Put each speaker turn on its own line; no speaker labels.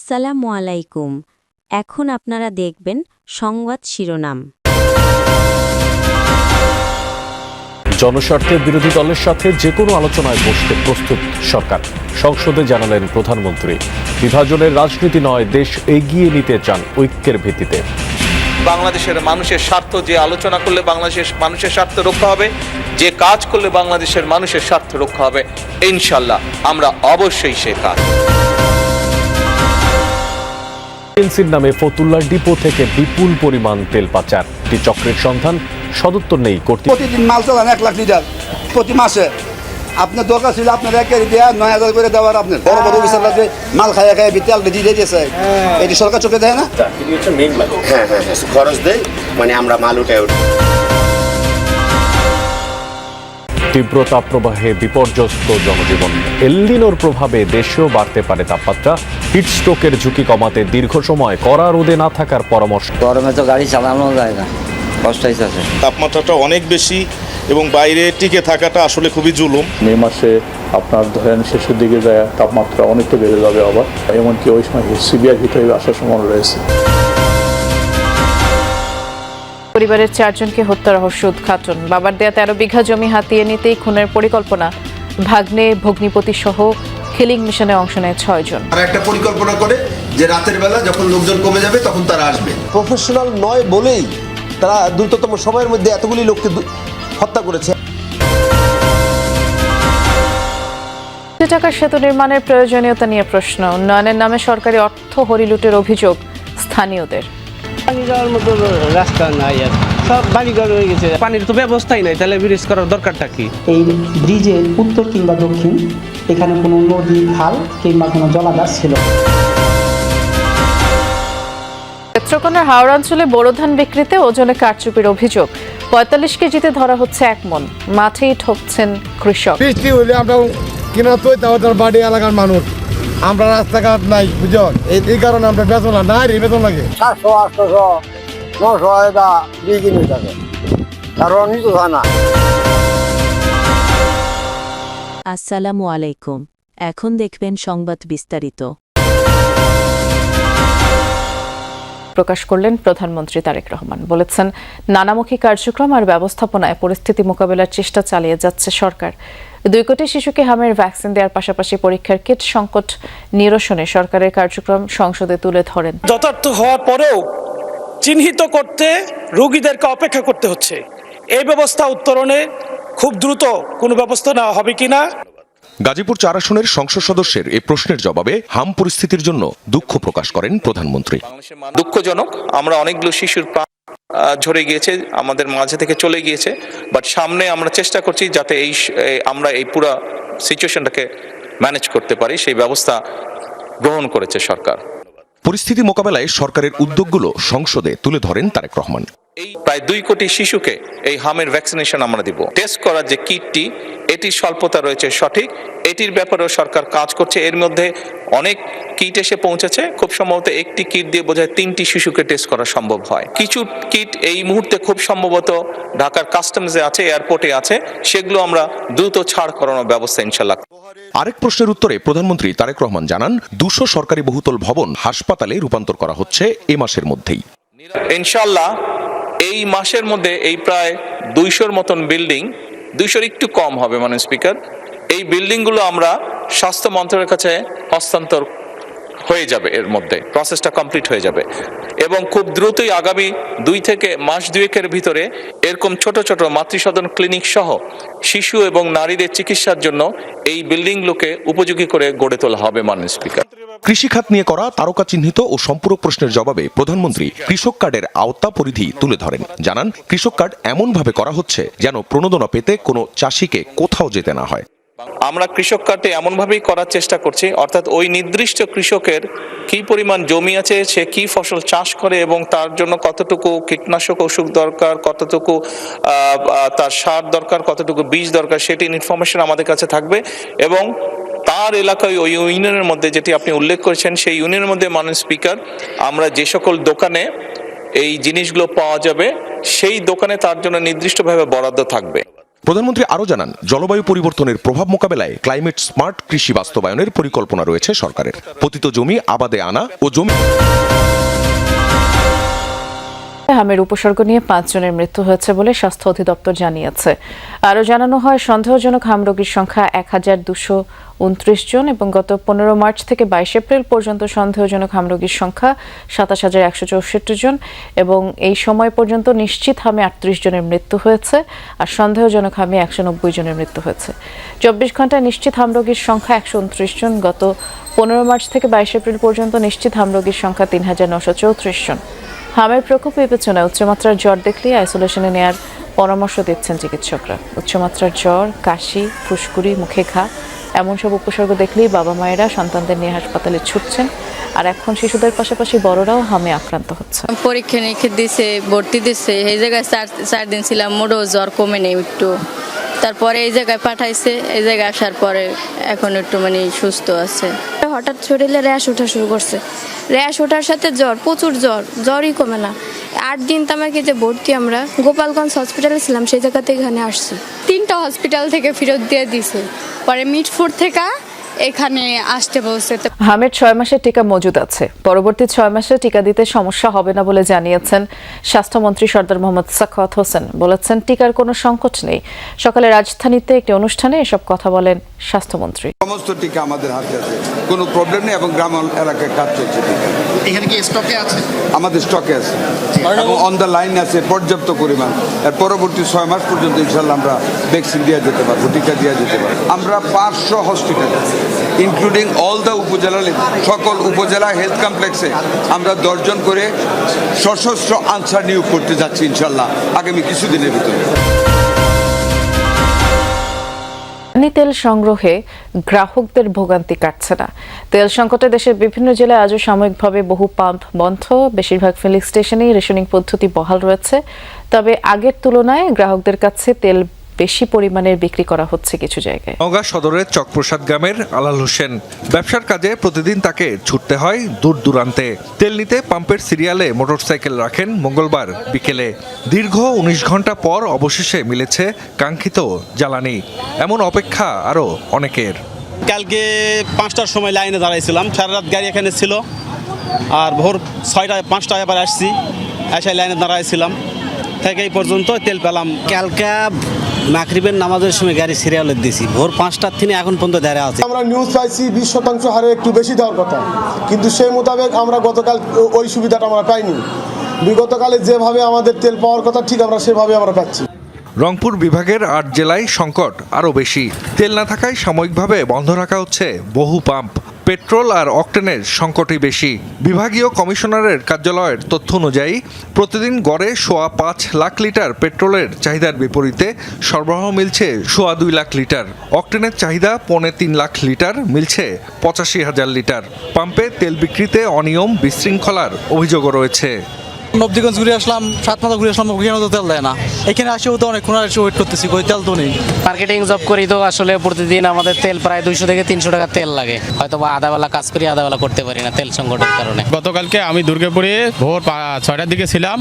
আসসালামু আলাইকুম। এখন আপনারা দেখবেন সংবাদ শিরোনাম।
জনস্বার্থে বিরোধী দলের সাথে যে কোনো আলোচনায় বসতে প্রস্তুত সরকার, সংসদে জানালেন প্রধানমন্ত্রী। বিভাজনের রাজনীতি নয়, দেশ এগিয়ে নিতে চান ঐক্যের ভিত্তিতে।
বাংলাদেশের মানুষের স্বার্থ, যে আলোচনা করলে বাংলাদেশের মানুষের স্বার্থ রক্ষা হবে, যে কাজ করলে বাংলাদেশের মানুষের স্বার্থ রক্ষা হবে, ইনশাল্লাহ আমরা অবশ্যই সে কাজ।
এজেন্সির নামে ফতুল্লার ডিপো থেকে বিপুল পরিমাণ তেল পাচার, একটি চক্রের সন্ধান, সদুত্তর নেই কর্তৃপক্ষ।
প্রতিদিন মাল চালান 1 লাখ লিটার প্রতি মাসে। আপনার দরকার ছিল আপনার 1 কেজি দেওয়া 9,000 করে দেওয়ার। আপনার বড় বড় অফিসাররা যে মাল খাইয়া তেল দিয়ে দিয়েছে, এটি সরকার চোখে দেয় না।
হ্যাঁ, খরচ দেয়, মানে আমরা মাল উঠে
তীব্র তাপপ্রবাহে বিপর্যস্ত জনজীবন। এলনিনোর প্রভাবে দেশেও বাড়তে পারে তাপমাত্রা। হিটস্ট্রোকের ঝুঁকি কমাতে দীর্ঘ সময় কড়া রোদে না থাকার পরামর্শ।
গরমে তো গাড়ি চালানো যায় না, কষ্ট হয়েছে।
তাপমাত্রাটা অনেক বেশি এবং বাইরে টিকে থাকাটা আসলে খুবই জুলুম।
মে মাসে আপনার ধরেন শেষের দিকে যায় তাপমাত্রা অনেকটা বেড়ে যাবে আবার, এমনকি ওই সময় সিভিয়ার হিট হয়ে আসার সম্ভাবনা রয়েছে।
পরিবারের 4 জনকে হত্যা রহস্য উদ্ঘাটন। বাবার দেয়া 13 বিঘা জমি হাতিয়ে নিতেই খুনের পরিকল্পনা। ভাগ্নে ভগ্নিপতি সহ কিলিং মিশনে অংশ নেয় 6 জন।
তারা একটা পরিকল্পনা করে যে রাতের বেলা যখন লোকজন কমে যাবে তখন তারা আসবে।
প্রফেশনাল নয় বলেই তারা দ্রুততম সময়ের মধ্যে এতগুলি লোককে হত্যা করেছে।
টাকার সেতু নির্মাণের প্রয়োজনীয়তা নিয়ে প্রশ্ন। উন্নয়নের নামে সরকারি অর্থ হরিলুটের অভিযোগ স্থানীয়দের।
পানি যাওয়ার মতো রাস্তা নাই, আর সব বাড়িঘর হয়ে গেছে, পানির তো ব্যবস্থাই নাই, তাহলে ব্রিজ করার দরকারটা কি?
এই ব্রিজের উত্তর কিংবা দক্ষিণ এখানে কোনো নদী, খাল কিংবা কোনো জলাধার ছিল।
নেত্রকোনার হাওড়া অঞ্চলে বোরো ধান বিক্রিতে ওজনে কারচুপির অভিযোগ। 45 কেজিতে ধরা হচ্ছে 1 মণ। মাঠেই ঠকছেন কৃষক।
বৃষ্টি হলে আমরা কিনা তো তার বাড়ি এলাকার মানুষ, আমরা রাস্তাঘাট নাই, বুঝো, এই কারণে আমরা বেতন না রে, বেতন লাগে
700, 800, 900 এটা বিক্রি হয়ে থাকে, কারণ নিতে হয় না।
আসসালামু আলাইকুম। এখন দেখবেন সংবাদ বিস্তারিত।
প্রকাশ করলেন প্রধানমন্ত্রী তারেক রহমান। বলেছেন, নানামুখী কার্যক্রম আর ব্যবস্থাপনায় পরিস্থিতি মোকাবেলার চেষ্টা চালিয়ে যাচ্ছে সরকার। 2 কোটি শিশুকে হামের ভ্যাকসিন দেওয়ার পাশাপাশি পরীক্ষার কিট সংকট নিরসনে সরকারের কার্যক্রম সংসদে তুলে ধরেন।
যথার্থ হওয়ার পরেও চিহ্নিত করতে রোগীদেরকে অপেক্ষা করতে হচ্ছে। এই ব্যবস্থা উত্তরণে খুব দ্রুত কোনো ব্যবস্থা নেওয়া হবে কিনা।
গাজীপুর 4 আসনের সংসদ সদস্যের এই প্রশ্নের জবাবে হাম পরিস্থিতির জন্য দুঃখ প্রকাশ করেন প্রধানমন্ত্রী।
দুঃখজনক, আমরা অনেকগুলো শিশুর প্রাণ ঝরে গিয়েছে, আমাদের মাঝে থেকে চলে গিয়েছে, বাট সামনে আমরা চেষ্টা করছি যাতে আমরা এই পুরো সিচুয়েশনটাকে ম্যানেজ করতে পারি, সেই ব্যবস্থা গ্রহণ করেছে সরকার।
পরিস্থিতি মোকাবেলায় সরকারের উদ্যোগগুলো সংসদে তুলে ধরেন তারেক রহমান।
এই প্রায় 2 কোটি শিশুকে এই হামের ভ্যাকসিনেশন আমরা দিব। টেস্ট করার যে কিটটি, এটির স্বল্পতা রয়েছে, সঠিক, এটির ব্যাপারেও সরকার কাজ করছে। এর মধ্যে অনেক কিট এসে পৌঁছেছে, খুব সম্ভবত একটি কিট দিয়ে বোঝায় 3টি শিশুকে টেস্ট করা সম্ভব হয়। কিছু কিট এই মুহূর্তে খুব সম্ভবত ঢাকার কাস্টমসে আছে, এয়ারপোর্টে আছে, সেগুলো আমরা দ্রুত ছাড় করানোর ব্যবস্থা ইনশাল্লাহ।
আরেক প্রশ্নের উত্তরে প্রধানমন্ত্রী তারেক রহমান জানান, 200 সরকারি বহুতল ভবন হাসপাতালে রূপান্তর করা হচ্ছে এ মাসের মধ্যেই।
ইনশাল্লাহ এই মাসের মধ্যে এই প্রায় 200-র মতন বিল্ডিং, 200-র একটু কম হবে মাননীয় স্পিকার, এই বিল্ডিংগুলো আমরা স্বাস্থ্য মন্ত্রণালয়ের কাছে হস্তান্তর হয়ে যাবে। এর মধ্যে প্রসেসটা কমপ্লিট হয়ে যাবে এবং খুব দ্রুতই আগামী 2 থেকে মাস 2-এর ভিতরে এরকম ছোট ছোট মাতৃসদন ক্লিনিক সহ শিশু এবং নারীদের চিকিৎসার জন্য এই বিল্ডিংগুলোকে উপযোগী করে গড়ে তোলা হবে মাননীয় স্পিকার।
কৃষিখাত নিয়ে করা তারকা চিহ্নিত ও সম্পূরক প্রশ্নের জবাবে প্রধানমন্ত্রী কৃষক কার্ডের আওতা পরিধি তুলে ধরেন। জানান, কৃষক কার্ড এমনভাবে করা হচ্ছে যেন প্রণোদনা পেতে কোনো চাষিকে কোথাও যেতে না হয়।
আমরা কৃষক কার্ডে এমনভাবেই করার চেষ্টা করছি, অর্থাৎ ওই নির্দিষ্ট কৃষকের কি পরিমাণ জমি আছে, সে কি ফসল চাষ করে এবং তার জন্য কতটুকু কীটনাশক ওষুধ দরকার, কতটুকু তার সার দরকার, কতটুকু বীজ দরকার, সেটি ইনফরমেশন আমাদের কাছে থাকবে এবং তার এলাকায় ওই ইউনিয়নের মধ্যে যেটি আপনি উল্লেখ করেছেন, সেই ইউনিয়নের মধ্যে মাননীয় স্পিকার আমরা যে সকল দোকানে এই জিনিসগুলো পাওয়া যাবে সেই দোকানে তার জন্য নির্দিষ্টভাবে বরাদ্দ থাকবে।
প্রধানমন্ত্রী আরও জানান, জলবায়ু পরিবর্তনের প্রভাব মোকাবেলায় ক্লাইমেট স্মার্ট কৃষি বাস্তবায়নের পরিকল্পনা রয়েছে সরকারের। পতিত জমি আবাদে আনা ও জমি
হামের উপসর্গ নিয়ে 5 জনের মৃত্যু হয়েছে বলে স্বাস্থ্য অধিদপ্তর জানিয়েছে। আরও জানানো হয়, সন্দেহজনক হাম রোগীর সংখ্যা 1229 জন এবং গত 15 মার্চ থেকে 22 এপ্রিল পর্যন্ত সন্দেহজনক হাম রোগীর সংখ্যা 27164 জন এবং এই সময় পর্যন্ত নিশ্চিত হামে 38 জনের মৃত্যু হয়েছে আর সন্দেহজনক হামে 190 জনের মৃত্যু হয়েছে। 24 ঘন্টায় নিশ্চিত হাম রোগীর সংখ্যা 129 জন। গত 15 মার্চ থেকে 22 এপ্রিল পর্যন্ত নিশ্চিত হাম রোগীর সংখ্যা 3934 জন। হামের প্রকোপ বিবেচনায় উচ্চমাত্রার জ্বর দেখলে আইসোলেশনে নেয়ার পরামর্শ দিচ্ছেন চিকিৎসকরা। উচ্চমাত্রার জ্বর, কাশি, ফুসকুড়ি, মুখে ঘা এমন সব উপসর্গ দেখলেই বাবা মায়েরা সন্তানদের নিয়ে হাসপাতালে ছুটছেন। আর এখন শিশুদের পাশাপাশি বড়রাও হামে আক্রান্ত হচ্ছে।
পরীক্ষা নিরীক্ষা দিছে, ভর্তি দিছে, এই জায়গায় 4 দিন ছিলাম, মোটেও জ্বর কমে নেই একটু। তারপরে এই জায়গায় পাঠাইছে, এই জায়গায় আসার পরে এখন একটু মানে সুস্থ আছে।
হঠাৎ শরীরে র্যাশ ওঠা শুরু করছে, র্যাশ ওঠার সাথে জ্বর, প্রচুর জ্বরই কমে না। 8 দিন তামাকে যে ভর্তি আমরা গোপালগঞ্জ হসপিটালে ছিলাম, সেই জায়গাতে এখানে আসছি।
3টা হসপিটাল থেকে ফেরত দিয়ে দিছে, পরে মিটফুড থেকে এখানে আসতে বলছে।
হামের 6 মাসের টিকা মজুদ আছে। পরবর্তী 6 মাসে টিকা দিতে সমস্যা হবে না বলে জানিয়েছেন স্বাস্থ্যমন্ত্রী সরদার মোহাম্মদ সাখাওয়াত হোসেন। বলেছেন, টিকার কোনো সংকট নেই। সকালে রাজধানীতে একটি অনুষ্ঠানে এসব কথা বলেন স্বাস্থ্যমন্ত্রী।
সমস্ত টিকা আমাদের হাতে আছে, কোনো প্রবলেম নেই এবং গ্রাম এলাকায় কাজ চলছে। টিকা
এখানে কি স্টকে আছে?
আমাদের স্টকে আছে এবং অন দ্য লাইন আছে পর্যাপ্ত পরিমাণ। এর পরবর্তী 6 মাস পর্যন্ত ইনশাল্লাহ আমরা ভ্যাকসিন দেওয়া যেতে পারবো, টিকা দেওয়া যেতে পারবো। আমরা 500 হসপিটাল ইনক্লুডিং অল দ্য উপজেলা, সকল উপজেলা হেলথ কমপ্লেক্সে আমরা 10 জন করে সশস্ত্র আনসার নিয়োগ করতে যাচ্ছি ইনশাল্লাহ আগামী কিছুদিনের ভিতরে।
তেল সংগ্রহে গ্রাহকদের ভোগান্তি কাটছে না। তেল সংকটে দেশের বিভিন্ন জেলায় আজও সাময়িকভাবে বহু পাম্প বন্ধ। বেশিরভাগ ফিলিং স্টেশনেই রেশনিং পদ্ধতি বহাল রয়েছে। তবে আগের তুলনায় গ্রাহকদের কাছে তেল বেশি পরিমাণের বিক্রি করা হচ্ছে কিছু জায়গায়।
নওগাঁ সদরের চকপ্রসাদ গ্রামের আলাল হোসেন ব্যবসার কাজে প্রতিদিন তাকে ছুটতে হয় দূর দূরান্তে। তেল নিতে পাম্পের সিরিয়ালে মোটরসাইকেল রাখেন মঙ্গলবার বিকেলে। দীর্ঘ 19 ঘন্টা পর অবশেষে মিলেছে কাঙ্ক্ষিত জ্বালানি। এমন অপেক্ষা আরও অনেকের।
কালকে 5টার সময় লাইনে দাঁড়াইছিলাম, সারা রাত গাড়ি এখানে ছিল, আর ভোর 5টায় আবার আসছি, এসে লাইনে দাঁড়াইছিলাম, থেকে এই পর্যন্ত তেল পেলাম।
কালকে মাগরিবের নামাজের সময় গাড়ি সিরিয়ালে দিয়েছি, ভোর 5টার থেকে এখন পর্যন্ত দাঁড়িয়ে আছে।
আমরা নিউজ পাইছি 20% হারে একটু বেশি দেওয়ার কথা, কিন্তু সেই মোতাবেক আমরা গতকাল ওই সুবিধাটা আমরা পাইনি। বিগতকালে যেভাবে আমাদের তেল পাওয়ার কথা ঠিক আমরা সেভাবে আমরা পাচ্ছি।
রংপুর বিভাগের 8 জেলায় সংকট আরও বেশি। তেল না থাকায় সাময়িকভাবে বন্ধ রাখা হচ্ছে বহু পাম্প। পেট্রোল আর অকটেনের সংকটই বেশি। বিভাগীয় কমিশনারের কার্যালয়ের তথ্য অনুযায়ী প্রতিদিন গড়ে 5.25 লাখ লিটার পেট্রোলের চাহিদার বিপরীতে সরবরাহ মিলছে 2.25 লাখ লিটার। অকটেনের চাহিদা 3.25 লাখ লিটার, মিলছে 85,000 লিটার। পাম্পে তেল বিক্রিতে অনিয়ম, বিশৃঙ্খলার অভিযোগও রয়েছে।
নবদিগঞ্জ ঘুরে আসলাম, 7 মাথা ঘুরে আসলাম, ওখানে তো তেল দেয় না। এখানে আসেও তো অনেকক্ষণ এসে ওয়েট করতেছি, কই তেল তো নেই।
মার্কেটিং জব করি তো আসলে প্রতিদিন আমাদের তেল প্রায় 200 থেকে 300 টাকা তেল লাগে। হয়তো বা আধাবেলা কাজ করি, আধাবেলা করতে পারি না তেল সংকটের কারণে।
গতকালকে আমি দুর্গাপুরে ভোর 6টার দিকে ছিলাম,